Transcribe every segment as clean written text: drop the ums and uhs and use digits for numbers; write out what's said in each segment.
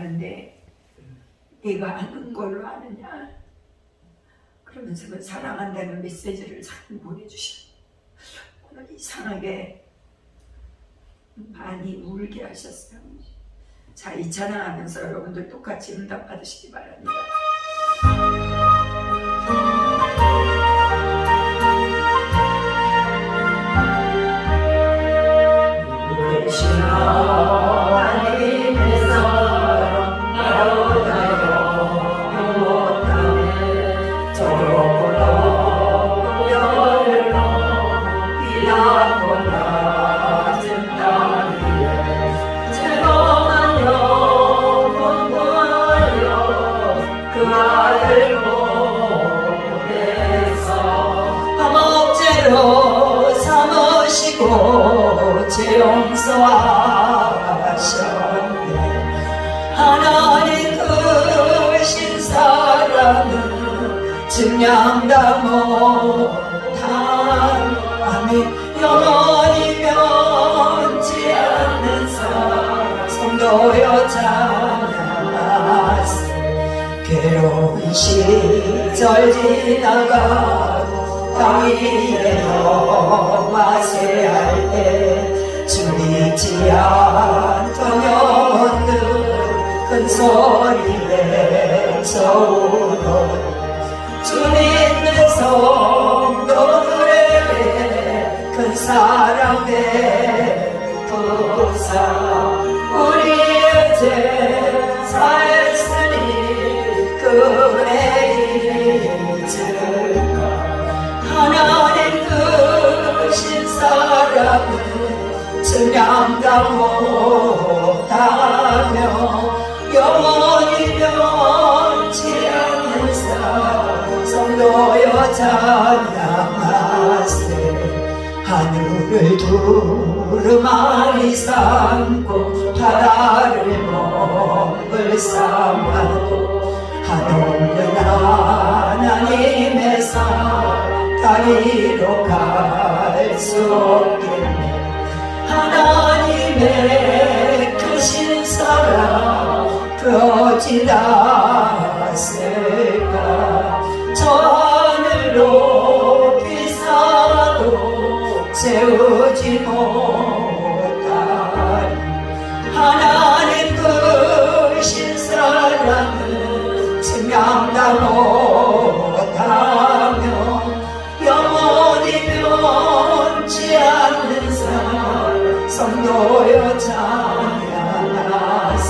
사랑하는데 네가 아는 걸로 아느냐? 그러면서 그 사랑한다는 메시지를 자꾸 보내주셔. 오늘 이상하게 많이 울게 하셨어요. 자, 이 찬양하면서 여러분들 똑같이 응답 받으시기 바랍니다. 죄 용서하셨네. 하나님 크신 사랑은 증량다 못한 아멘. 영원히 변치 않는 사랑 성도여 찬양하세. 괴로운 시절 지나가고 땅 위에 영화세 할 때 줄이지 않던 영혼들 큰 소리 외쳐오노니 주 믿는 성도들에게 큰 사랑 베푸사. 우리의 죄 사했으니 그네 잊을까. 하나님 크신 사랑은 증량다 못하며 영원히 변치 않는 사랑 성도여 찬양하세. 하늘을 두루마리 삼고 바다를 몽을 삼아도 한없는 하나님의 사랑 다리로 갈 수 없겠네. 하나님의 크신 사랑 그 어찌다 쓸까. 저 하늘 높이 쌓아도 세우지 못하니 하나님 크신 사랑은 증량다 못하며 영원히 변치 않는 사랑 성도여 찬양하세.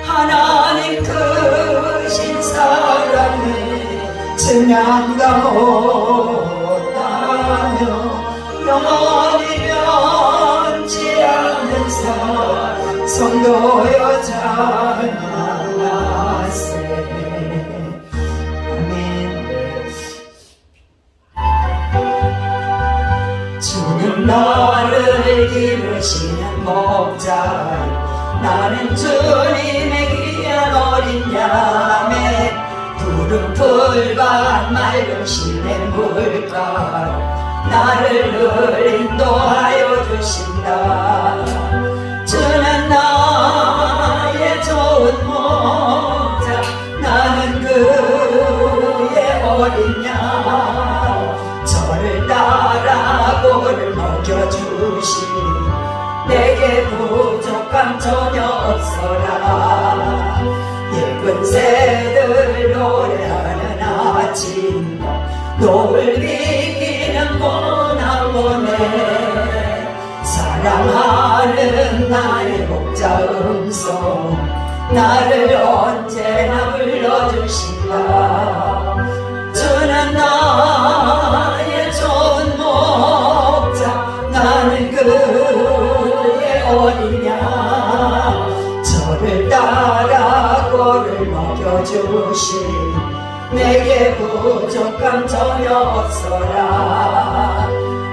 하나님 크신 사랑은 증량다 못하며 영원히 변치 않는 사랑 성도여 찬양하세. 주는 너를 기르시는 목자. 나는 주님의 귀한 어린 양의 푸른 풀밭 맑은 시내 물가 나를 늘 인도하여 주신다. 주는 나의 좋은 목자. 나는 그의 어린 양. 저를 따라 고를 먹여주시니 내게 부족함 전혀 없어라. 예쁜 새들 노래하는 아침 노을 비기는 봄나무네. 사랑하는 나의 목자 음성 나를 언제나 불러주신다. 주는 나의 좋은 목자. 나는 그의 어린 양. 저를 따라 꼴을 먹여주시니 내게 부족함 전혀 없어라.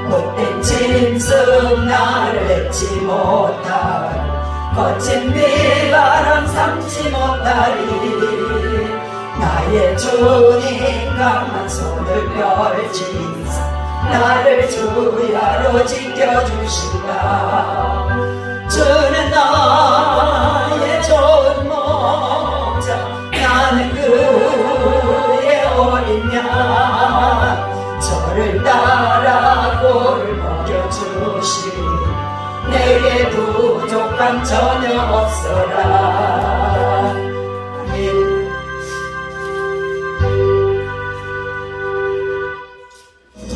못된 짐승 나를 잊지 못하리. 거친 비바람 삼지 못하리. 나의 주님 강한 손을 펼치사 나를 주야로 지켜주신다. 주는 나의 좋은 부족함 전혀 없어라. 아멘.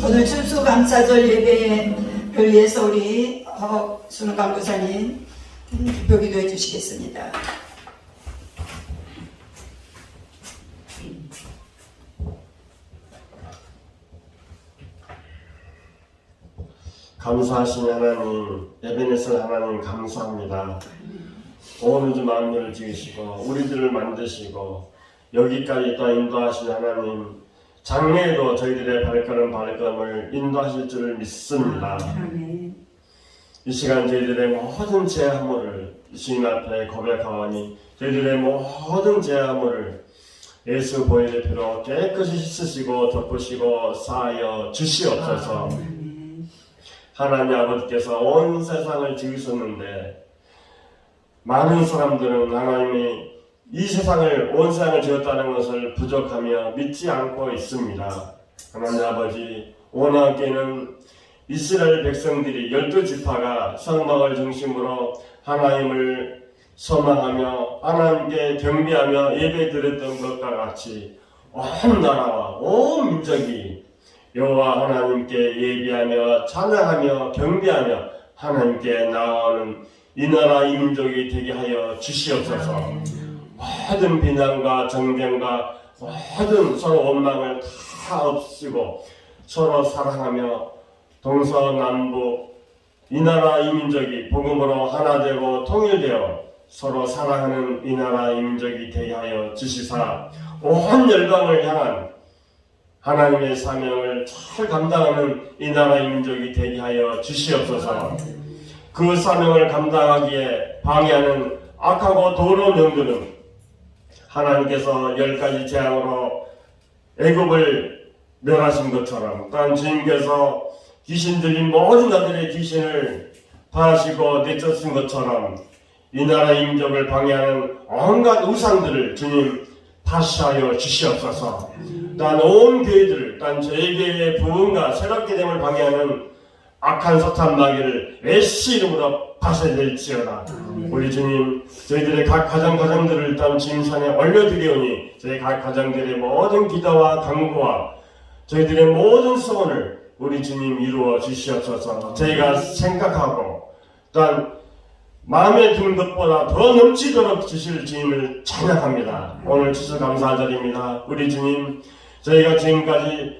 오늘 추수감사절 예배에 위해서 우리 순우강 교사님 기도기도 해주시겠습니다. 감사하신 하나님, 에베네셀 하나님 감사합니다. 온 우주 만물을 지으시고 우리들을 만드시고 여기까지 또 인도하신 하나님, 장래에도 저희들의 발걸음을 인도하실 줄을 믿습니다. 아멘. 이 시간 저희들의 모든 죄악물을 주님 앞에 고백하오니 저희들의 모든 죄악물을 예수 보혈의 피로 깨끗이 씻으시고 덮으시고 사하여 주시옵소서. 하나님 아버지께서 온 세상을 지으셨는데 많은 사람들은 하나님이 이 세상을 온 세상을 지었다는 것을 부족하며 믿지 않고 있습니다. 하나님 아버지, 오늘께는 이스라엘 백성들이 12지파가 성막을 중심으로 하나님을 소망하며 하나님께 경배하며 예배드렸던 것과 같이 온 나라와 온 민족이 여호와 하나님께 예배하며 찬양하며 경배하며 하나님께 나아오는 이 나라 이 민족이 되게 하여 주시옵소서. 모든 비난과 정쟁과 모든 서로 원망을 다 없애고 서로 사랑하며 동서남북 이 나라 이 민족이 복음으로 하나 되고 통일되어 서로 사랑하는 이 나라 이 민족이 되게 하여 주시사 온 열방을 향한 하나님의 사명을 잘 감당하는 이 나라 이 민족이 되게 하여 주시옵소서. 그 사명을 감당하기에 방해하는 악하고 더러운 영들은 하나님께서 10가지 재앙으로 애굽을 멸하신 것처럼 또한 주님께서 귀신 들린 모든 자들의 귀신을 파하시고 내쫓은 것처럼 이 나라 이 민족을 방해하는 온갖 우상들을 주님 파시하여 주시옵소서. 또한 온 교회들을 또한 저희 교회의 부흥과 새롭게 됨을 방해하는 악한 사탄 마귀를 예수 이름으로 파쇄될지어다. 우리 주님, 저희들의 각 가정들을 일단 주님 산에 올려드리오니 저희 각 가정들의 모든 기도와 간구와 저희들의 모든 소원을 우리 주님 이루어 주시옵소서. 저희가 생각하고 또한 마음에 드는 것보다 더 넘치도록 주실 주님을 찬양합니다. 오늘 추수감사절입니다. 우리 주님, 저희가 지금까지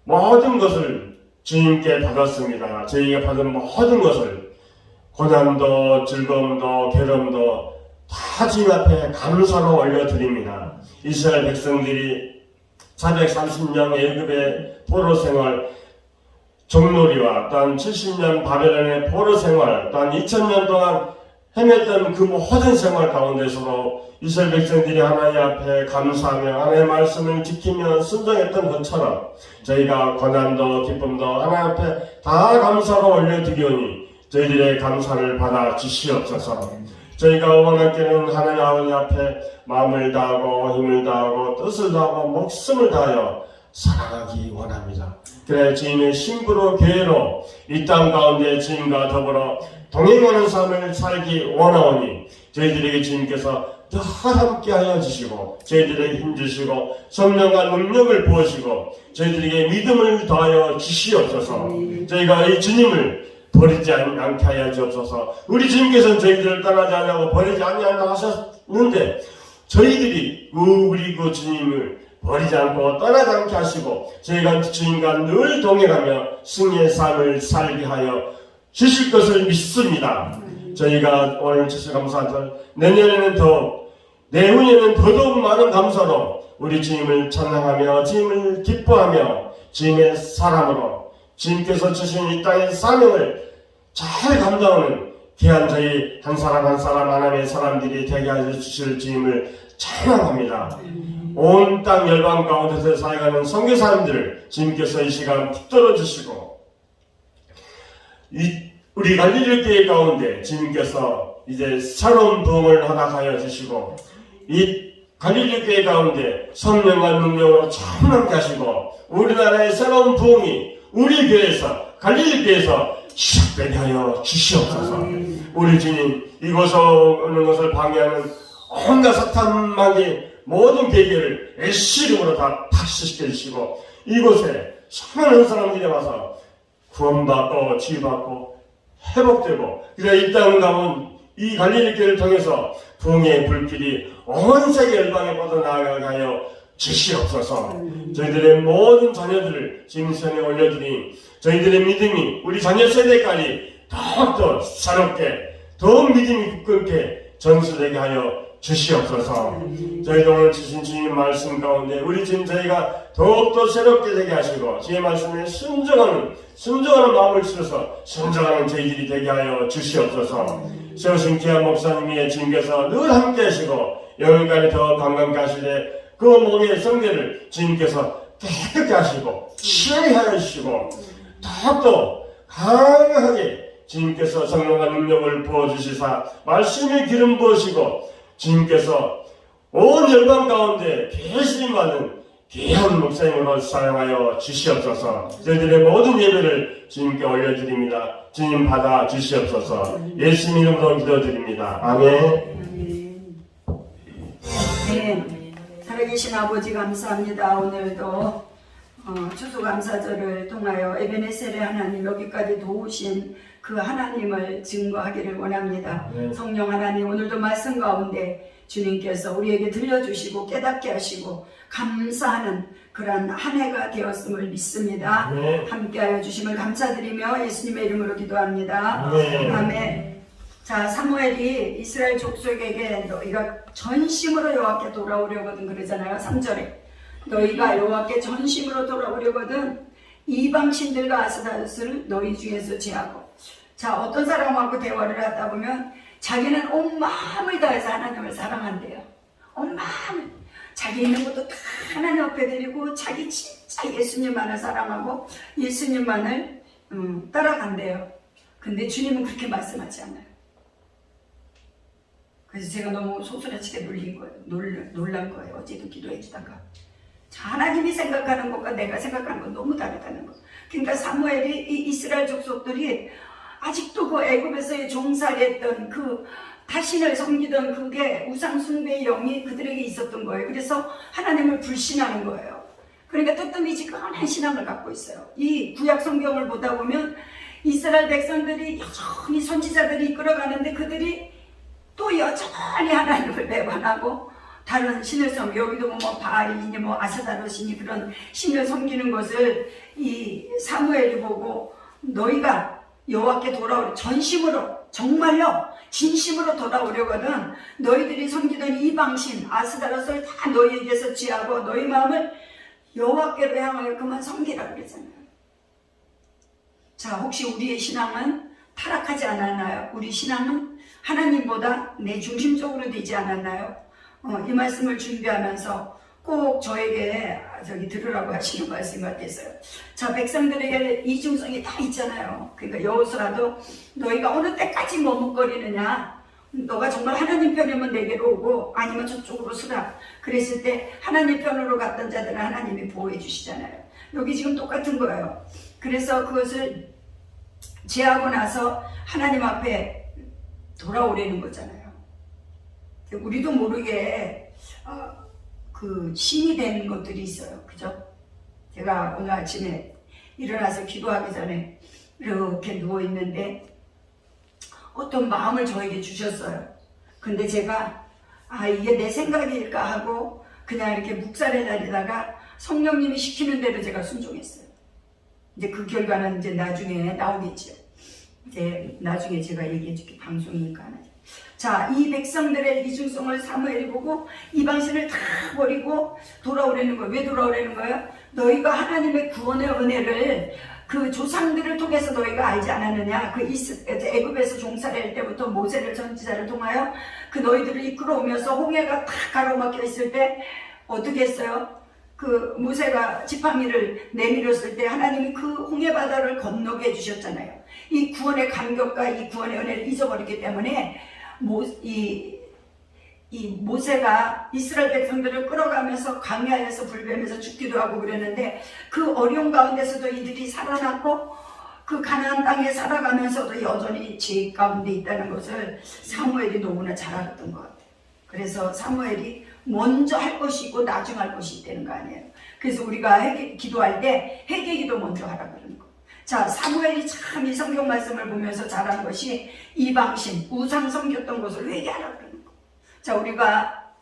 모든 것을 주님께 받았습니다. 저희가 받은 모든 것을 고난도 즐거움도 괴로움도 다 주님 앞에 감사로 올려드립니다. 이스라엘 백성들이 430년 애굽의 포로 생활 종놀이와 또한 70년 바벨론의 포로 생활 또한 2000년 동안 헤맸던 그 모든 생활 가운데서도 이스라엘 백성들이 하나님 앞에 감사하며 하나님의 말씀을 지키며 순종했던 것처럼 저희가 고난도 기쁨도 하나님 앞에 다 감사로 올려드리오니 저희들의 감사를 받아 주시옵소서. 저희가 원하기는 하나님 아버지 앞에 마음을 다하고 힘을 다하고 뜻을 다하고 목숨을 다하여 살아가기 원합니다. 그래 주님의 신부로 교회로 이 땅 가운데 주님과 더불어 동행하는 삶을 살기 원하오니 저희들에게 주님께서 더 함께하여 주시고 저희들에게 힘주시고 성령과 능력을 부으시고 저희들에게 믿음을 더하여 주시옵소서. 저희가 이 주님을 버리지 않게 하여 주옵소서. 우리 주님께서는 저희들을 떠나지 않냐고 버리지 않냐고 하셨는데 저희들이 우리 그 주님을 버리지 않고 떠나지 않게 하시고 저희가 주님과 늘 동행하며 승리의 삶을 살게 하여 주실 것을 믿습니다. 저희가 오늘 추수감사절 내년에는 내후년에는 더더욱 많은 감사로 우리 주님을 찬양하며 주님을 기뻐하며 주님의 사람으로 주님께서 주신 이 땅의 사명을 잘 감당하는 귀한 저희 한 사람 한 사람 하나님의 사람들이 되게 하여 주실 주님을 찬양합니다. 온 땅 열방 가운데서 살아가는 선교사님들을 주님께서 이 시간 붙들어 주시고 우리 갈릴리 교회 가운데 주님께서 이제 새로운 부흥을 허락하여 주시고 이 갈릴리 교회 가운데 성령과 능력으로 충만케 하시고 우리나라의 새로운 부흥이 우리 교회에서 갈릴리 교회에서 시작되게 하여 주시옵소서. 우리 주님 이곳으로 오는 것을 방해하는 온갖 사탄마귀 모든 계계를 예수 이름으로 다 파시시켜 주시고 이곳에 수많은 사람들이 와서 구원받고 치유받고 회복되고 그래 이 땅 가면 이 갈릴리길을 통해서 부흥의 불길이 온 세계 열방에 뻗어나가게 하여 주시옵소서. 저희들의 모든 자녀들을 지금 시간에 올려드리니 저희들의 믿음이 우리 자녀 세대까지 더욱더 새롭게 더욱 믿음이 굳건게 전수되게 하여 주시옵소서. 저희도 오늘 주신 주님 말씀 가운데 우리 지금 저희가 더욱더 새롭게 되게 하시고 주의 말씀에 순종하는 마음을 주셔서 순종하는 저희들이 되게 하여 주시옵소서. 세우신 귀한 목사님이 주님께서 늘 함께 하시고 영혼까지 더 강건케 하시되 그 몸의 성대를 주님께서 깨끗게 하시고 치하게 하여 주시고 더욱더 강하게 주님께서 성령과 능력을 부어주시사 말씀의 기름 부으시고 주님께서 온 열방 가운데 계시를 받는 귀한 목사님으로 사용하여 주시옵소서. 저희들의 모든 예배를 주님께 올려드립니다. 주님 받아 주시옵소서. 예수 이름으로 기도드립니다. 아멘. 네. 살아계신 아버지 감사합니다. 오늘도 추수감사절을 통하여 에베네셀의 하나님 여기까지 도우신 그 하나님을 증거하기를 원합니다. 성령 하나님 오늘도 말씀 가운데 주님께서 우리에게 들려주시고 깨닫게 하시고 감사하는 그러한 한 해가 되었음을 믿습니다. 함께하여 주심을 감사드리며 예수님의 이름으로 기도합니다. 아멘. 자, 사무엘이 이스라엘 족속에게 너희가 전심으로 여호와께 돌아오려거든 그러잖아요. 3절에 너희가 여호와께 전심으로 돌아오려거든 이방신들과 아스다롯을 너희 중에서 제하고. 자, 어떤 사람하고 대화를 하다 보면 자기는 온 마음을 다해서 하나님을 사랑한대요. 온 마음을. 자기 있는 것도 다 하나님 앞에 드리고 자기 진짜 예수님만을 사랑하고 예수님만을 따라간대요. 근데 주님은 그렇게 말씀하지 않아요. 그래서 제가 너무 소스라치게 놀란 거예요. 어제도 기도해 주다가. 자, 하나님이 생각하는 것과 내가 생각하는 건 너무 다르다는 거. 그러니까 사무엘이 이 이스라엘 족속들이 아직도 그 애굽에서의 종살이했던 그 타신을 섬기던 그게 우상숭배의 영이 그들에게 있었던 거예요. 그래서 하나님을 불신하는 거예요. 그러니까 뜨뜻미지근한 신앙을 갖고 있어요. 이 구약 성경을 보다 보면 이스라엘 백성들이 여전히 선지자들이 이끌어가는데 그들이 또 여전히 하나님을 배반하고 다른 신을 섬기, 여기도 뭐 바알이니 뭐 아스다롯이니 그런 신을 섬기는 것을 이 사무엘이 보고 너희가 여호와께 돌아오려 전심으로 정말요 진심으로 돌아오려거든 너희들이 섬기던 이방신 아스다롯을 다 너희에게서 지하고 너희 마음을 여호와께로 향하여 그만 섬기라 그러잖아요. 자, 혹시 우리의 신앙은 타락하지 않았나요? 우리 신앙은 하나님보다 내 중심적으로 되지 않았나요? 이 말씀을 준비하면서 꼭 저에게 들으라고 하시는 말씀 같았어요. 자, 백성들에게 이중성이 다 있잖아요. 그러니까 여호수아도 너희가 어느 때까지 머뭇거리느냐? 너가 정말 하나님 편이면 내게로 오고 아니면 저쪽으로 서라. 그랬을 때 하나님 편으로 갔던 자들은 하나님이 보호해 주시잖아요. 여기 지금 똑같은 거예요. 그래서 그것을 제하고 나서 하나님 앞에 돌아오려는 거잖아요. 우리도 모르게 그 신이 되는 것들이 있어요. 그죠? 제가 오늘 아침에 일어나서 기도하기 전에 이렇게 누워있는데 어떤 마음을 저에게 주셨어요. 근데 제가 이게 내 생각일까 하고 그냥 이렇게 묵살해 다니다가 성령님이 시키는 대로 제가 순종했어요. 이제 그 결과는 이제 나중에 나오겠죠. 이제 나중에 제가 얘기해 줄게. 방송이니까 하나죠. 자, 이 백성들의 이중성을 사무엘이 보고 이방신을 다 버리고 돌아오려는 거예요. 왜 돌아오려는 거예요? 너희가 하나님의 구원의 은혜를 그 조상들을 통해서 너희가 알지 않았느냐? 그 애굽에서 종살이할 때부터 모세를 선지자를 통하여 그 너희들을 이끌어오면서 홍해가 다 가로막혀 있을 때 어떻게 했어요? 그 모세가 지팡이를 내밀었을 때 하나님이 그 홍해 바다를 건너게 해주셨잖아요. 이 구원의 감격과 이 구원의 은혜를 잊어버렸기 때문에 이 모세가 이스라엘 백성들을 끌어가면서 광야에서 불뱀에서 죽기도 하고 그랬는데 그 어려운 가운데서도 이들이 살아났고 그 가나안 땅에 살아가면서도 여전히 죄 가운데 있다는 것을 사무엘이 너무나 잘 알았던 것 같아요. 그래서 사무엘이 먼저 할 것이 있고 나중 할 것이 있다는 거 아니에요. 그래서 우리가 기도할 때 회개기도 먼저 하라 그러는 거. 자, 사무엘이 참 이 성경 말씀을 보면서 잘한 것이 이방신, 우상 섬겼던 것을 회개하라 그러는 거. 자, 우리가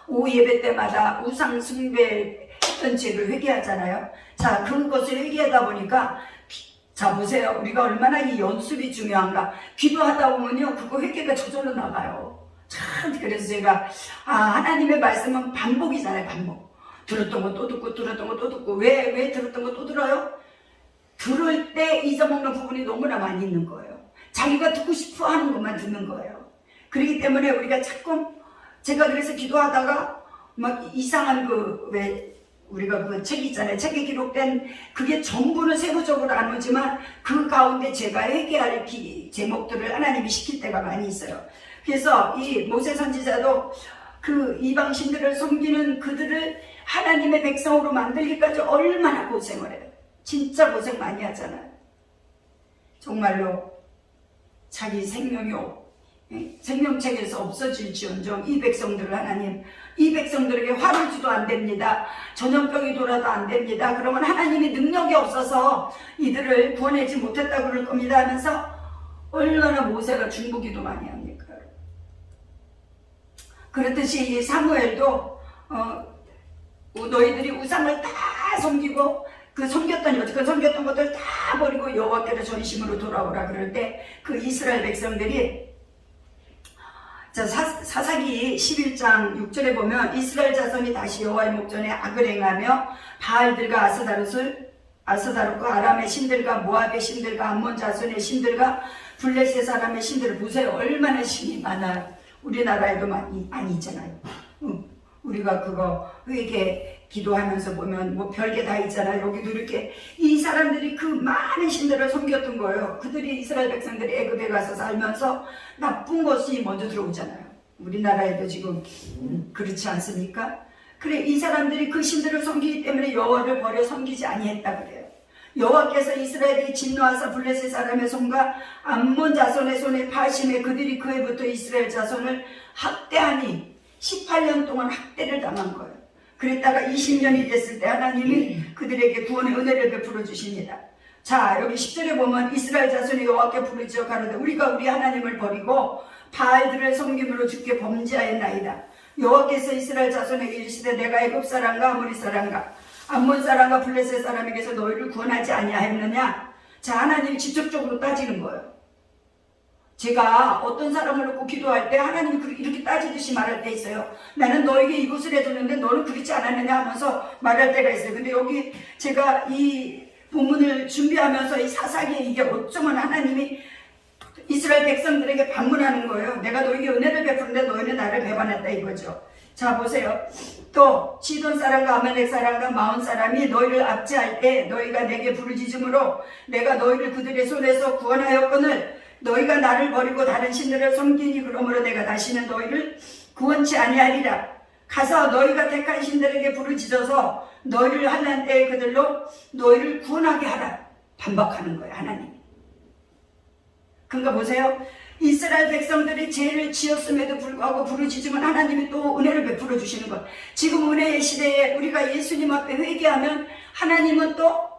오후 예배 때마다 우상 숭배했던 죄를 회개하잖아요. 자, 그것을 회개하다 보니까 자, 보세요. 우리가 얼마나 이 연습이 중요한가. 기도하다 보면요, 그거 회개가 저절로 나가요. 참, 그래서 제가 하나님의 말씀은 반복이잖아요. 반복. 들었던 거 또 듣고 들었던 거 또 듣고. 왜 들었던 거 또 들어요? 들을 때 잊어먹는 부분이 너무나 많이 있는 거예요. 자기가 듣고 싶어 하는 것만 듣는 거예요. 그렇기 때문에 우리가 자꾸, 제가 그래서 기도하다가 막 이상한 우리가 그 책 있잖아요. 책에 기록된 그게 전부는 세부적으로 안 오지만 그 가운데 제가 회개할 제목들을 하나님이 시킬 때가 많이 있어요. 그래서 이 모세 선지자도 그 이방신들을 섬기는 그들을 하나님의 백성으로 만들기까지 얼마나 고생을 해요. 진짜 고생 많이 하잖아요. 정말로 자기 생명책에서 없어질지언정 이 백성들을 하나님, 이 백성들에게 화를 주도 안 됩니다. 전염병이 돌아도 안 됩니다. 그러면 하나님이 능력이 없어서 이들을 구원하지 못했다고 그럴 겁니다 하면서 얼마나 모세가 중보기도 많이 합니까? 그렇듯이 이 사무엘도 너희들이 우상을 다 섬기고 그 섬겼던 것들 다 버리고 여호와께로 전심으로 돌아오라 그럴 때 그 이스라엘 백성들이 자, 사사기 11장 6절에 보면 이스라엘 자손이 다시 여호와의 목전에 악을 행하며 바알들과 아스다롯과 아람의 신들과 모압의 신들과 암몬 자손의 신들과 블레셋 사람의 신들을 보세요. 얼마나 신이 많아요. 우리나라에도 많이 있잖아요. 우리가 그거 회개 기도하면서 보면 뭐 별게 다 있잖아요. 여기도 이렇게 이 사람들이 그 많은 신들을 섬겼던 거예요. 그들이 이스라엘 백성들이 애굽에 가서 살면서 나쁜 것이 먼저 들어오잖아요. 우리나라에도 지금 그렇지 않습니까? 그래, 이 사람들이 그 신들을 섬기기 때문에 여호와를 버려 섬기지 아니했다 그래요. 여호와께서 이스라엘이 진노하사 블레셋 사람의 손과 암몬 자손의 손에 파심해 그들이 그해부터 이스라엘 자손을 학대하니 18년 동안 학대를 당한 거예요. 그랬다가 20년이 됐을 때 하나님이 그들에게 구원의 은혜를 베풀어 주십니다. 자, 여기 10절에 보면 이스라엘 자손이 여호와께 부르짖어 가로되 우리가 우리 하나님을 버리고 바알들을 섬김으로 주께 범죄하였나이다. 여호와께서 이스라엘 자손에게 이르시되 내가 애굽 사람과 아모리 사람과 암몬 사람과 블레셋 사람에게서 너희를 구원하지 아니하였느냐. 자, 하나님이 직접적으로 따지는 거예요. 제가 어떤 사람을 놓고 기도할 때 하나님이 이렇게 따지듯이 말할 때 있어요. 나는 너에게 이것을 해줬는데 너는 그렇지 않았느냐 하면서 말할 때가 있어요. 근데 여기 제가 이 본문을 준비하면서 이 사사기에 이게 어쩌면 하나님이 이스라엘 백성들에게 반문하는 거예요. 내가 너에게 은혜를 베푸는데 너희는 나를 배반했다 이거죠. 자, 보세요. 또 시돈 사람과 아말렉 사람과 마온 사람이 너희를 압제할 때 너희가 내게 부르짖음으로 내가 너희를 그들의 손에서 구원하였거늘 너희가 나를 버리고 다른 신들을 섬기니 그러므로 내가 다시는 너희를 구원치 아니하리라. 가서 너희가 택한 신들에게 부르짖어서 너희를 환난 때에 그들로 너희를 구원하게 하라. 반박하는 거예요, 하나님. 그러니까 보세요. 이스라엘 백성들이 죄를 지었음에도 불구하고 부르짖으면 하나님이 또 은혜를 베풀어 주시는 것. 지금 은혜의 시대에 우리가 예수님 앞에 회개하면 하나님은 또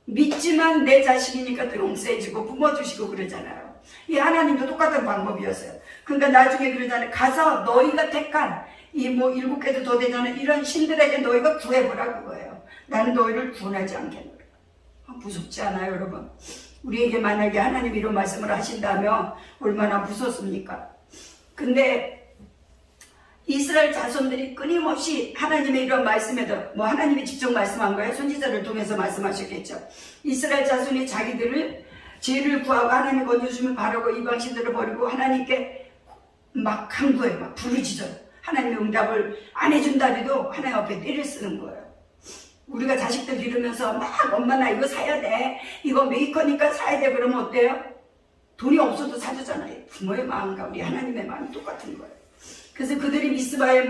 믿지만 내 자식이니까 또 용서해주고 부어주시고 그러잖아요. 이 하나님도 똑같은 방법이었어요. 그러니까 나중에 그러잖아요. 가서 너희가 택한 이 7개도 더 되잖아요. 이런 신들에게 너희가 구해보라 그거예요. 나는 너희를 구원하지 않겠노라. 무섭지 않아요, 여러분? 우리에게 만약에 하나님이 이런 말씀을 하신다면 얼마나 무섭습니까? 근데 이스라엘 자손들이 끊임없이 하나님의 이런 말씀에도 하나님이 직접 말씀한 거예요. 선지자를 통해서 말씀하셨겠죠. 이스라엘 자손이 자기들을 죄를 구하고 하나님이 건져주시면 바라고 이방신들을 버리고 하나님께 막 간구해요. 막 부르짖어요. 하나님의 응답을 안 해준다 해도 하나님 앞에 떼를 쓰는 거예요. 우리가 자식들 기르면서 막 엄마 나 이거 사야 돼. 이거 메이커니까 사야 돼. 그러면 어때요? 돈이 없어도 사주잖아요. 부모의 마음과 우리 하나님의 마음이 똑같은 거예요. 그래서 그들이 미스바에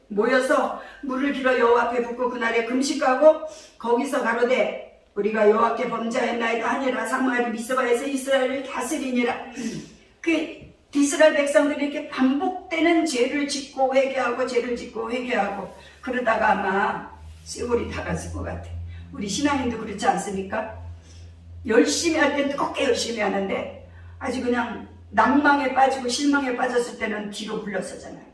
모여서 물을 길어 여호와 앞에 붓고 그날에 금식하고 거기서 가로되 우리가 여호와께 범죄하였나이다 하니라. 사무엘이 미스바에서 이스라엘을 다스리니라. 그 이스라엘 백성들이 이렇게 반복되는 죄를 짓고 회개하고 죄를 짓고 회개하고 그러다가 아마 세월이 다 갔을 것 같아. 우리 신앙인도 그렇지 않습니까? 열심히 할 땐 뜨겁게 열심히 하는데 아주 그냥 낭망에 빠지고 실망에 빠졌을 때는 뒤로 물러서잖아요.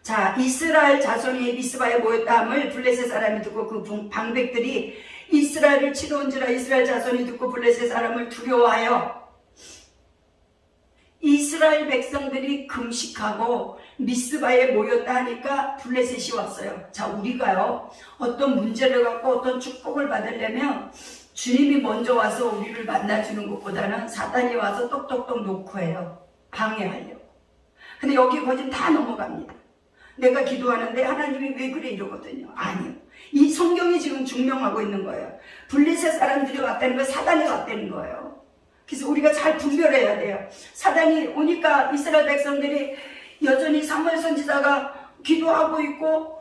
자, 이스라엘 자손이 미스바에 모였다함을 블레셋 사람이 듣고 그 방백들이 이스라엘을 치러 온지라. 이스라엘 자손이 듣고 블레셋 사람을 두려워하여 이스라엘 백성들이 금식하고 미스바에 모였다 하니까 블레셋이 왔어요. 자, 우리가요 어떤 문제를 갖고 어떤 축복을 받으려면 주님이 먼저 와서 우리를 만나주는 것보다는 사단이 와서 똑똑똑 놓고 해요. 방해하려고. 근데 여기 거진 다 넘어갑니다. 내가 기도하는데 하나님이 왜 그래 이러거든요. 아니요. 이 성경이 지금 증명하고 있는 거예요. 블레셋 사람들이 왔다는 거, 사단이 왔다는 거예요. 그래서 우리가 잘 분별해야 돼요. 사단이 오니까 이스라엘 백성들이 여전히 사무엘 선지자가 기도하고 있고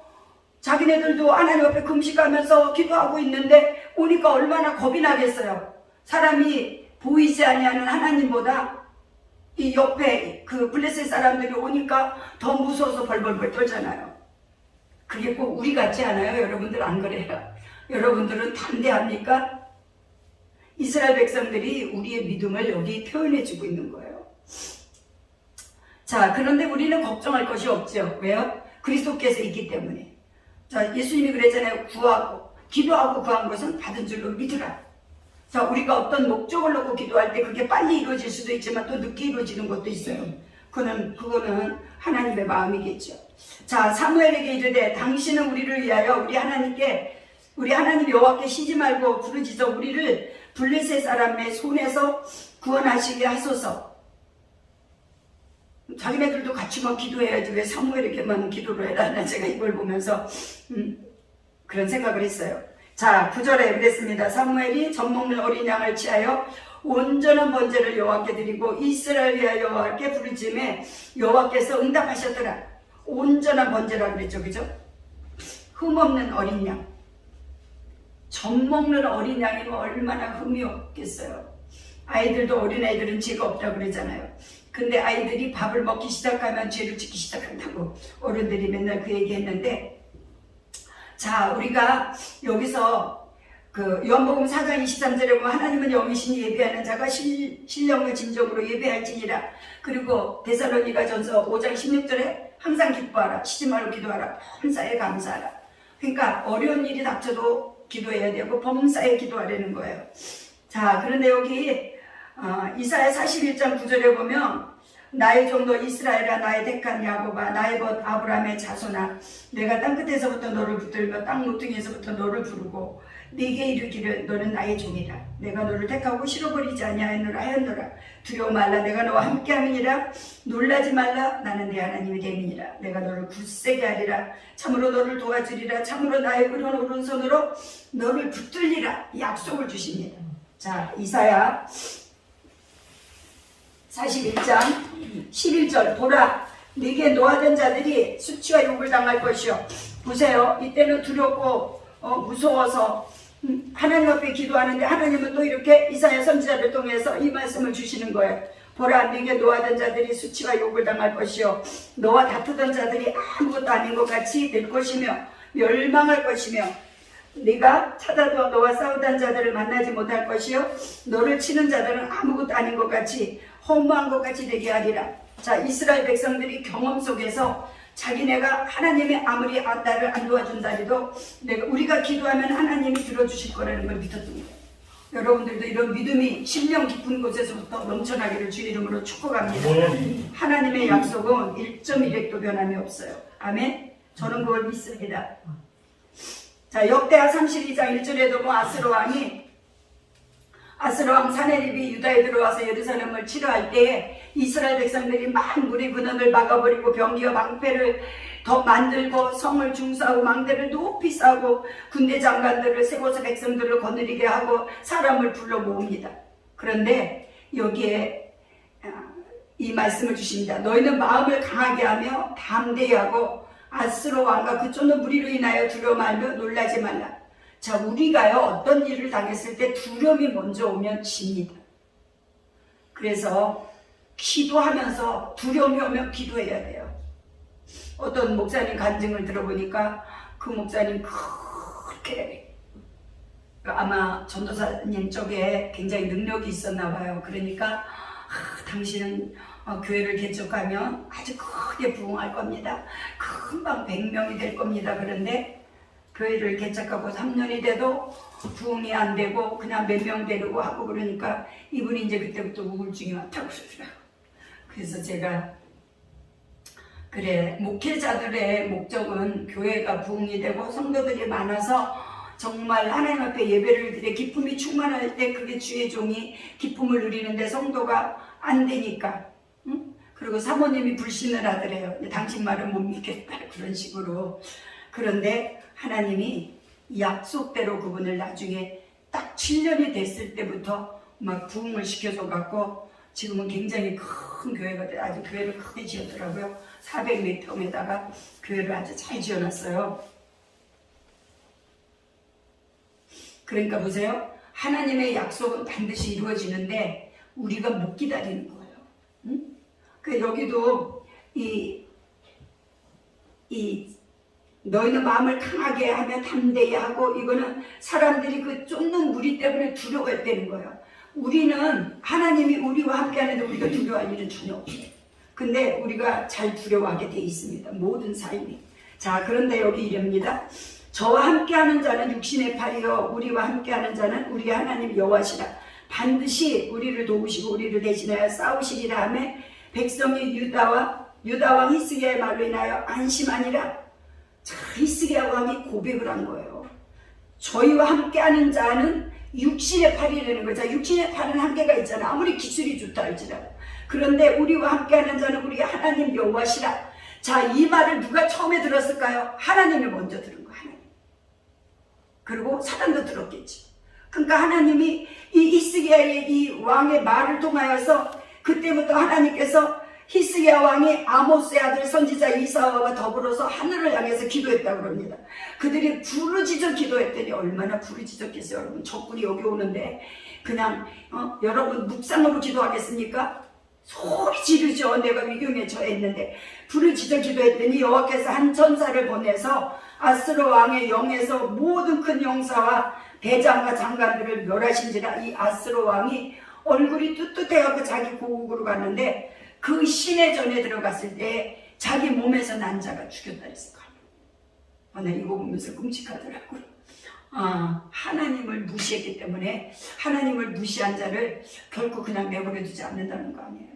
자기네들도 하나님 앞에 금식하면서 기도하고 있는데 오니까 얼마나 겁이 나겠어요. 사람이 보이지 아니하는 하나님보다 이 옆에 그 블레셋 사람들이 오니까 더 무서워서 벌벌벌 떨잖아요. 그게 꼭 우리 같지 않아요? 여러분들 안 그래요? 여러분들은 담대합니까? 이스라엘 백성들이 우리의 믿음을 여기 표현해주고 있는 거예요. 자, 그런데 우리는 걱정할 것이 없죠. 왜요? 그리스도께서 있기 때문에. 자, 예수님이 그랬잖아요. 구하고 기도하고 구한 것은 받은 줄로 믿으라. 자, 우리가 어떤 목적을 놓고 기도할 때 그게 빨리 이루어질 수도 있지만 또 늦게 이루어지는 것도 있어요. 그거는 하나님의 마음이겠죠. 자, 사무엘에게 이르되 당신은 우리를 위하여 우리 하나님 여호와께 쉬지 말고 부르짖어 우리를 블레셋 사람의 손에서 구원하시게 하소서. 자기네들도 같이 막 기도해야지 왜 사무엘에게만 기도를 해라. 나 제가 이걸 보면서 그런 생각을 했어요. 자, 9절에 그랬습니다. 사무엘이 젖 먹는 어린 양을 취하여 온전한 번제를 여호와께 드리고 이스라엘 위하여 여호와께 부르짖음에 여호와께서 응답하셨더라. 온전한 번제라고 그랬죠. 그죠? 흠없는 어린 양. 젖 먹는 어린 양이면 얼마나 흠이 없겠어요. 아이들도 어린아이들은 죄가 없다고 그러잖아요. 근데 아이들이 밥을 먹기 시작하면 죄를 짓기 시작한다고 어른들이 맨날 그 얘기 했는데, 자, 우리가 여기서 그 요한복음 4장 23절에 보면 하나님은 영이시니 예배하는 자가 신령과 진정으로 예배할지니라. 그리고 데살로니가전서 5장 16절에 항상 기뻐하라, 쉬지 말고 기도하라, 범사에 감사하라. 그러니까 어려운 일이 닥쳐도 기도해야 되고 범사에 기도하라는 거예요. 자, 그런데 여기 이사야 41장 9절에 보면 나의 종도 이스라엘아, 나의 택한 야곱아, 나의 벗 아브라함의 자손아, 내가 땅끝에서부터 너를 붙들며 땅 모퉁이에서부터 너를 부르고 네게 이르기를 너는 나의 종이라. 내가 너를 택하고 실어버리지 아니하였노라. 두려워 말라, 내가 너와 함께함이니라. 놀라지 말라, 나는 네 하나님이 됨이니라. 내가 너를 굳세게 하리라. 참으로 너를 도와주리라. 참으로 나의 의로운 오른손으로 너를 붙들리라. 약속을 주십니다. 자, 이사야 41장 11절 보라, 네게 노하던 자들이 수치와 욕을 당할 것이요. 보세요, 이때는 두렵고 무서워서 하나님 앞에 기도하는데 하나님은 또 이렇게 이사야 선지자를 통해서 이 말씀을 주시는 거예요. 보라, 네게 노하던 자들이 수치와 욕을 당할 것이요, 너와 다투던 자들이 아무것도 아닌 것 같이 될 것이며 멸망할 것이며, 네가 찾아도 너와 싸우던 자들을 만나지 못할 것이요, 너를 치는 자들은 아무것도 아닌 것 같이 허무한 것 같이 되게 하리라. 자, 이스라엘 백성들이 경험 속에서 자기네가 하나님이 아무리 나를 안 도와준다 해도 우리가 기도하면 하나님이 들어주실 거라는 걸 믿었던 거예요. 여러분들도 이런 믿음이 신령 깊은 곳에서부터 넘쳐나기를 주 이름으로 축복합니다. 하나님의 약속은 1.1핵도 변함이 없어요. 아멘. 저는 그걸 믿습니다. 자, 역대하 32장 1절에도 아스로 왕 사네립이 유다에 들어와서 예루살렘을 치러할 때에 이스라엘 백성들이 막 물의 근원을 막아버리고 병기와 방패를 더 만들고 성을 중싸고 망대를 높이 쌓고 군대 장관들을 세워서 백성들을 거느리게 하고 사람을 불러 모읍니다. 그런데 여기에 이 말씀을 주십니다. 너희는 마음을 강하게 하며 담대히 하고 아스로 왕과 그 쫓는 무리로 인하여 두려워 말며 놀라지 말라. 자, 우리가요, 어떤 일을 당했을 때 두려움이 먼저 오면 집니다. 그래서 기도하면서 두려움이 오면 기도해야 돼요. 어떤 목사님 간증을 들어보니까 그 목사님 그렇게 아마 전도사님 쪽에 굉장히 능력이 있었나 봐요. 그러니까 당신은 교회를 개척하면 아주 크게 부흥할 겁니다. 금방 100명이 될 겁니다. 그런데 교회를 개척하고 3년이 돼도 부흥이 안 되고 그냥 몇 명 데리고 하고 그러니까 이분이 이제 그때부터 우울증이 왔다고 그러더라고요. 그래서 제가 그래, 목회자들의 목적은 교회가 부흥이 되고 성도들이 많아서 정말 하나님 앞에 예배를 드려 기쁨이 충만할 때 그게 주의 종이 기쁨을 누리는데 성도가 안 되니까, 응? 그리고 사모님이 불신을 하더래요. 당신 말은 못 믿겠다 그런 식으로. 그런데 하나님이 약속대로 그분을 나중에 딱 7년이 됐을 때부터 막 부흥을 시켜줘 갖고 지금은 굉장히 큰 교회가 돼. 아주 교회를 크게 지었더라고요. 400몇 평에다가 교회를 아주 잘 지어놨어요. 그러니까 보세요. 하나님의 약속은 반드시 이루어지는데 우리가 못 기다리는 거예요. 응? 그 여기도 너희는 마음을 강하게 하며 담대히 하고, 이거는 사람들이 그 쫓는 무리 때문에 두려워했다는 거예요. 우리는 하나님이 우리와 함께 하는데 우리가 두려워할 일은 전혀 없어요. 근데 우리가 잘 두려워하게 돼 있습니다. 모든 삶이. 자, 그런데 여기 이랍니다. 저와 함께하는 자는 육신의 팔이요 우리와 함께하는 자는 우리 하나님 여호와시라. 반드시 우리를 도우시고 우리를 대신하여 싸우시리라 하며 백성이 유다 왕 히스기야의 말로 인하여 안심하니라. 자, 히스기야 왕이 고백을 한 거예요. 저희와 함께하는 자는 육신의 팔이라는 거죠. 육신의 팔은 한계가 있잖아. 아무리 기술이 좋다 할지라도. 그런데 우리와 함께하는 자는 우리 하나님 여호와시라. 자, 이 말을 누가 처음에 들었을까요? 하나님이 먼저 들은 거예요. 하나님. 그리고 사람도 들었겠지. 그러니까 하나님이 이 히스기야의 이 왕의 말을 통하여서 그때부터 하나님께서 히스기야 왕이 아모스의 아들 선지자 이사야와 더불어서 하늘을 향해서 기도했다고 합니다. 그들이 부르짖어 기도했더니 얼마나 부르짖었겠어요. 여러분, 적군이 여기 오는데 그냥 여러분 묵상으로 기도하겠습니까? 소리 지르죠. 내가 위경에 처했는데 부르짖어 기도했더니 여호와께서 한 천사를 보내서 아스로 왕의 영에서 모든 큰 용사와 대장과 장관들을 멸하신지라. 이 아스로 왕이 얼굴이 뚜뚜해갖고 자기 고국으로 갔는데 그 시내 전에 들어갔을 때 자기 몸에서 난 자가 죽였다 했을 거예요. 나 이거 보면서 끔찍하더라고요. 하나님을 무시했기 때문에 하나님을 무시한 자를 결코 그냥 내버려 두지 않는다는 거 아니에요.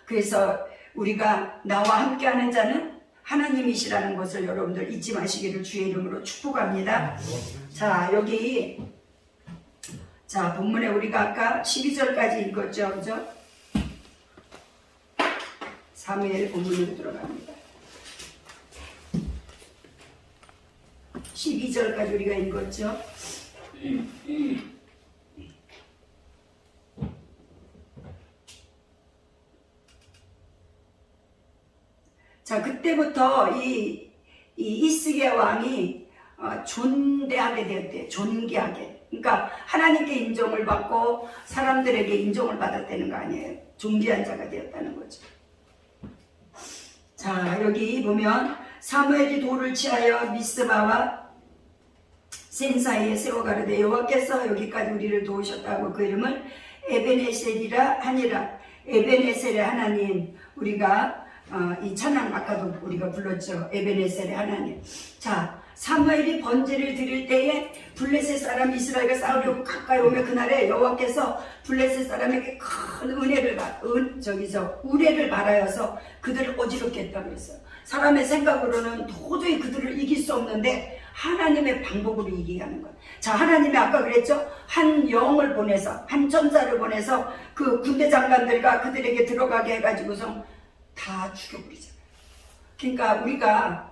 그래서 우리가 나와 함께하는 자는 하나님이시라는 것을 여러분들 잊지 마시기를 주의 이름으로 축복합니다. 자, 여기 자, 본문에 우리가 아까 12절까지 읽었죠. 그죠? 사무엘 본문으로 들어갑니다. 12절까지 우리가 읽었죠. 자, 그때부터 이 히스기야 왕이 존대하게 되었대요. 존귀하게. 그러니까 하나님께 인정을 받고 사람들에게 인정을 받았다는 거 아니에요. 존귀한 자가 되었다는 거죠. 자, 여기 보면 사무엘이 돌을 취하여 미스바와 센 사이에 세워 가르되 여호와께서 여기까지 우리를 도우셨다고 그 이름을 에벤에셀이라 하니라. 에벤에셀의 하나님, 우리가 이 찬양 아까도 우리가 불렀죠. 에벤에셀의 하나님. 자, 사무엘이 번제를 드릴 때에 블레셋 사람 이스라엘과 싸우려고 가까이 오면 그날에 여호와께서 블레셋 사람에게 큰 우레를 바라여서 그들을 어지럽게 했다고 했어요. 사람의 생각으로는 도저히 그들을 이길 수 없는데 하나님의 방법으로 이기게 하는 거예요. 자, 하나님이 아까 그랬죠. 한 영을 보내서, 한 천사를 보내서 그 군대 장관들과 그들에게 들어가게 해가지고서 다 죽여버리잖아요. 그러니까 우리가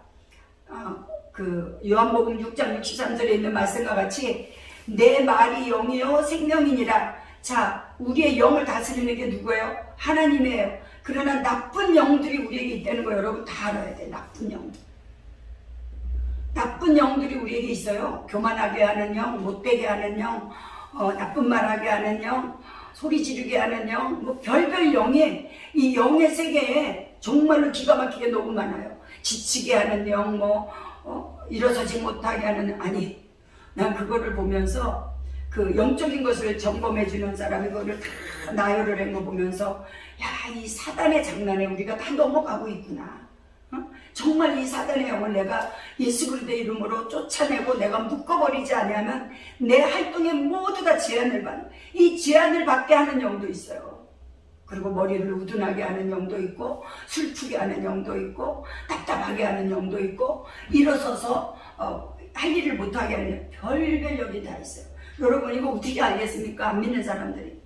그 요한복음 6장 63절에 있는 말씀과 같이 내 말이 영이요 생명이니라. 자, 우리의 영을 다스리는 게 누구예요? 하나님이에요. 그러나 나쁜 영들이 우리에게 있다는 거 여러분 다 알아야 돼. 나쁜 영들. 나쁜 영들이 우리에게 있어요. 교만하게 하는 영, 못되게 하는 영, 나쁜 말하게 하는 영, 소리 지르게 하는 영, 뭐 별별 영이 이 영의 세계에 정말로 기가 막히게 너무 많아요. 지치게 하는 영, 일어서지 못하게 하는, 아니, 난 그거를 보면서 그 영적인 것을 점검해 주는 사람이 그거를 다 나열을 한 거 보면서, 야, 이 사단의 장난에 우리가 다 넘어가고 있구나. 정말 이 사단의 영을 내가 예수 그리스도의 이름으로 쫓아내고 내가 묶어버리지 않으면 내 활동에 모두 다 제한을 받는, 이 제한을 받게 하는 영도 있어요. 그리고 머리를 우둔하게 하는 영도 있고, 슬프게 하는 영도 있고, 답답하게 하는 영도 있고, 일어서서 할 일을 못하게 하는 별별 영이 다 있어요. 여러분 이거 어떻게 알겠습니까? 안 믿는 사람들이.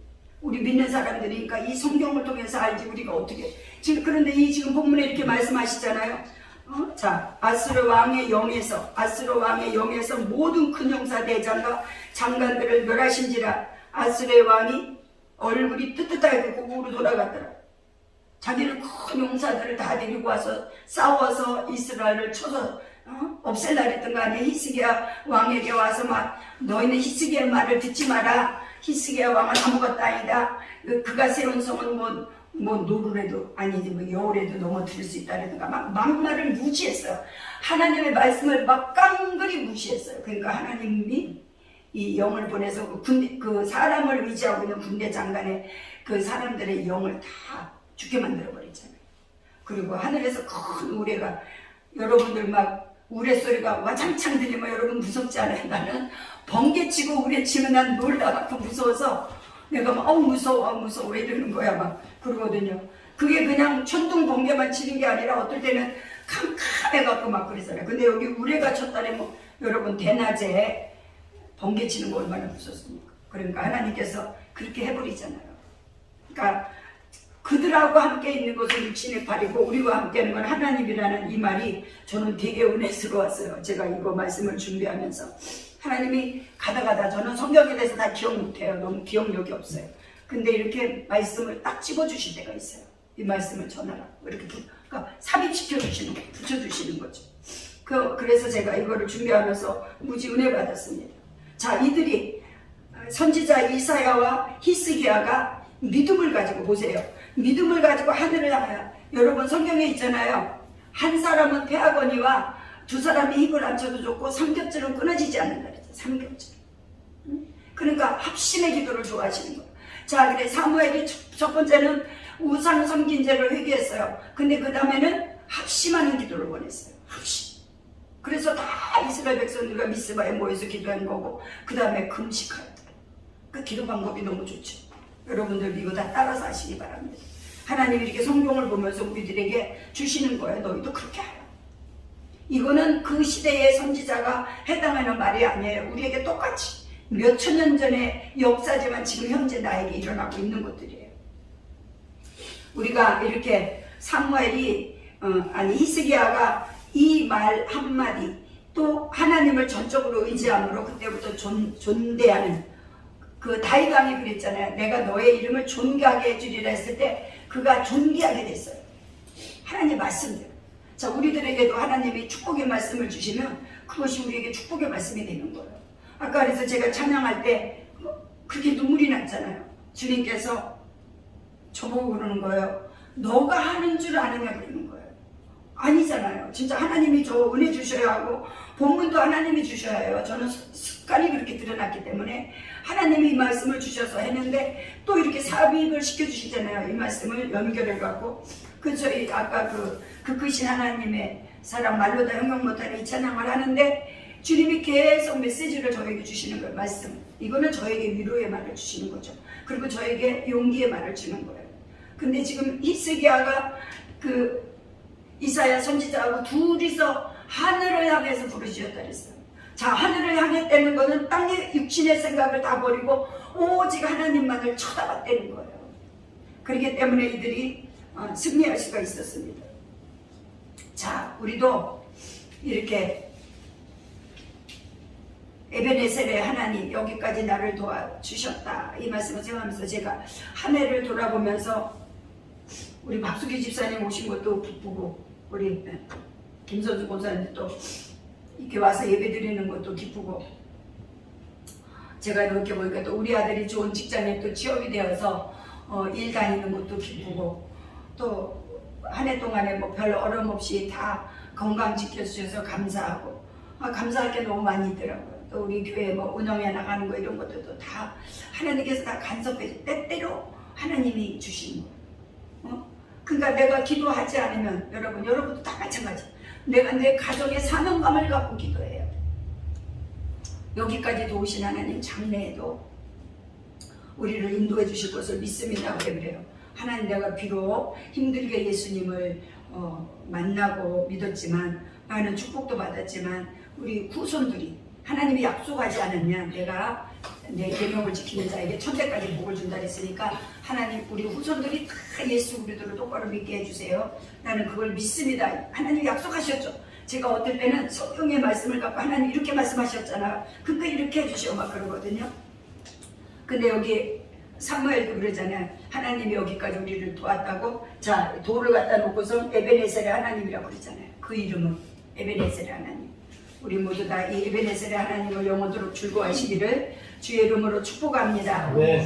우리 믿는 사람들이니까 이 성경을 통해서 알지 우리가 어떻게. 지금 그런데 이 지금 본문에 이렇게 말씀하시잖아요. 자, 아수르 왕의 영에서 모든 큰 용사 대장과 장관들을 멸하신지라. 아수르의 왕이 얼굴이 뜨뜻하게 고국으로 돌아갔더라. 자기는 큰 용사들을 다 데리고 와서 싸워서 이스라엘을 쳐서 없앨라 그랬던 거 아니에요. 히스기야 왕에게 와서 막 너희는 히스기야 말을 듣지 마라. 히스기야 왕은 아무것도 아니다. 그가 세운 성은 뭐 노루래도 아니지 뭐 여우래도 넘어뜨릴 수 있다라든가 막 막말을 무시했어요. 하나님의 말씀을 막 깡그리 무시했어요. 그러니까 하나님이 이 영을 보내서 그 사람을 의지하고 있는 군대 장관의 그 사람들의 영을 다 죽게 만들어 버렸잖아요. 그리고 하늘에서 큰 우레가, 여러분들 막 우레소리가 와장창 들리면 여러분 무섭지 않아요? 나는 번개치고 우레치면 난 놀라갖고 무서워서 내가 막 무서워 왜 이러는 거야 막 그러거든요. 그게 그냥 천둥 번개만 치는 게 아니라 어떨 때는 캄캄해갖고 막 그러잖아요. 근데 여기 우레가 쳤다니 뭐 여러분 대낮에 번개 치는 거 얼마나 무섭습니까? 그러니까 하나님께서 그렇게 해버리잖아요. 그러니까 그들하고 함께 있는 것은 육신의 팔이고 우리와 함께 하는 건 하나님이라는 이 말이 저는 되게 은혜스러웠어요. 제가 이거 말씀을 준비하면서 하나님이 가다 저는 성경에 대해서 다 기억 못해요. 너무 기억력이 없어요. 근데 이렇게 말씀을 딱 집어주실 때가 있어요. 이 말씀을 전하라고 이렇게 그러니까 삽입시켜 주시는 거예요. 붙여주시는 거죠. 그래서 제가 이거를 준비하면서 무지 은혜 받았습니다. 자, 이들이 선지자 이사야와 히스기야가 믿음을 가지고 보세요. 믿음을 가지고 하늘을 향하여, 여러분 성경에 있잖아요. 한 사람은 패하거니와 두 사람이 힘을 합쳐도 좋고 삼겹줄은 끊어지지 않는다 그랬죠. 삼겹줄. 그러니까 합심의 기도를 좋아하시는 거예요. 자, 그래 사무엘이 첫 번째는 우상 섬긴 죄를 회개했어요. 근데 그 다음에는 합심하는 기도를 원했어요. 합심. 그래서 다 이스라엘 백성들과 미스바에 모여서 기도한 거고 그 다음에 금식하였다. 그 기도 방법이 너무 좋죠. 여러분들 이거 다 따라서 하시기 바랍니다. 하나님이 이렇게 성경을 보면서 우리들에게 주시는 거예요. 너희도 그렇게 하라. 이거는 그 시대의 선지자가 해당하는 말이 아니에요. 우리에게 똑같이 몇천 년 전의 역사지만 지금 현재 나에게 일어나고 있는 것들이에요. 우리가 이렇게 사무엘이 히스기야가 이 말 한마디 또 하나님을 전적으로 의지함으로 그때부터 존대하는 그 다윗 왕이 그랬잖아요. 내가 너의 이름을 존귀하게 해주리라 했을 때 그가 존귀하게 됐어요. 하나님 말씀대로. 자, 우리들에게도 하나님이 축복의 말씀을 주시면 그것이 우리에게 축복의 말씀이 되는 거예요. 아까 그래서 제가 찬양할 때 그렇게 눈물이 났잖아요. 주님께서 저보고 그러는 거예요. 너가 하는 줄 아느냐 그러는 거예요. 아니잖아요. 진짜 하나님이 저 은혜 주셔야 하고 본문도 하나님이 주셔야 해요. 저는 습관이 그렇게 드러났기 때문에 하나님이 이 말씀을 주셔서 했는데 또 이렇게 삽입을 시켜주시잖아요. 이 말씀을 연결해갖고 저희 아까 그 크신 하나님의 사람 말로 다 형용 못하는 이 찬양을 하는데 주님이 계속 메시지를 저에게 주시는 거예요. 말씀. 이거는 저에게 위로의 말을 주시는 거죠. 그리고 저에게 용기의 말을 주는 거예요. 근데 지금 히스기야가 이사야 선지자하고 둘이서 하늘을 향해서 부르짖었다 그랬어요. 자, 하늘을 향했다는 것은 땅의 육신의 생각을 다 버리고 오직 하나님만을 쳐다봤다는 거예요. 그렇기 때문에 이들이 승리할 수가 있었습니다. 자, 우리도 이렇게 에베네셀의 하나님 여기까지 나를 도와주셨다 이 말씀을 생각하면서 제가 한 해를 돌아보면서 우리 박수기 집사님 오신 것도 기쁘고 우리 김선수 권사님도 또 이렇게 와서 예배 드리는 것도 기쁘고, 제가 이렇게 보니까 또 우리 아들이 좋은 직장에 또 취업이 되어서 일 다니는 것도 기쁘고, 또 한 해 동안에 뭐 별 어려움 없이 다 건강 지켜주셔서 감사하고, 감사할 게 너무 많이 있더라고요. 또 우리 교회 뭐 운영해 나가는 거 이런 것들도 다 하나님께서 다 간섭해 때때로 하나님이 주신 거. 그러니까 내가 기도하지 않으면 여러분도 다 마찬가지. 내가 내 가정의 사명감을 갖고 기도해요. 여기까지 도우신 하나님 장래에도 우리를 인도해 주실 것을 믿습니다. 왜 그래요? 하나님, 내가 비록 힘들게 예수님을 만나고 믿었지만, 나는 축복도 받았지만, 우리 후손들이 하나님이 약속하지 않았냐, 내가 내 계명을 지키는 자에게 천대까지 복을 준다 했으니까, 하나님 우리 후손들이 다 예수 그리스도를 똑바로 믿게 해주세요. 나는 그걸 믿습니다. 하나님 약속하셨죠. 제가 어떨 때는 성경의 말씀을 갖고 하나님 이렇게 말씀하셨잖아, 그러니까 이렇게 해주시오 막 그러거든요. 근데 여기 사무엘도 그러잖아요. 하나님이 여기까지 우리를 도왔다고. 자, 돌을 갖다 놓고서 에베네셀의 하나님이라고 그러잖아요. 그 이름은 에베네셀의 하나님. 우리 모두 다 이 에베네셀의 하나님을 영원토록 즐거워하시기를 주의 이름으로 축복합니다. 네.